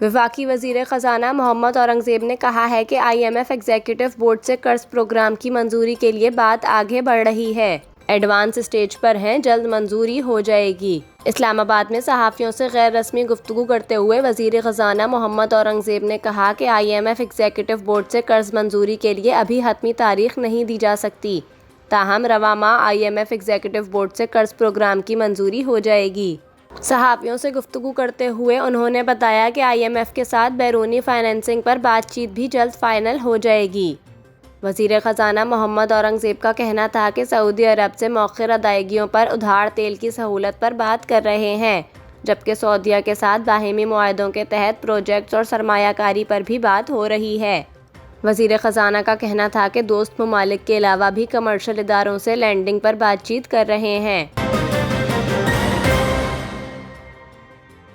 وفاقی وزیر خزانہ محمد اورنگزیب نے کہا ہے کہ IMF ایگزیکٹو بورڈ سے قرض پروگرام کی منظوری کے لیے بات آگے بڑھ رہی ہے۔ ایڈوانس اسٹیج پر ہیں، جلد منظوری ہو جائے گی۔ اسلام آباد میں صحافیوں سے غیر رسمی گفتگو کرتے ہوئے وزیر خزانہ محمد اورنگزیب نے کہا کہ IMF ایگزیکٹو بورڈ سے قرض منظوری کے لیے ابھی حتمی تاریخ نہیں دی جا سکتی، تاہم رواں ماہ IMF ایگزیکٹو بورڈ سے قرض پروگرام کی منظوری ہو جائے گی۔ صحافیوں سے گفتگو کرتے ہوئے انہوں نے بتایا کہ IMF کے ساتھ بیرونی فائنانسنگ پر بات چیت بھی جلد فائنل ہو جائے گی۔ وزیر خزانہ محمد اورنگزیب کا کہنا تھا کہ سعودی عرب سے مؤخر ادائیگیوں پر ادھار تیل کی سہولت پر بات کر رہے ہیں، جبکہ سعودیہ کے ساتھ باہمی معاہدوں کے تحت پروجیکٹس اور سرمایہ کاری پر بھی بات ہو رہی ہے۔ وزیر خزانہ کا کہنا تھا کہ دوست ممالک کے علاوہ بھی کمرشل اداروں سے لینڈنگ پر بات چیت کر رہے ہیں۔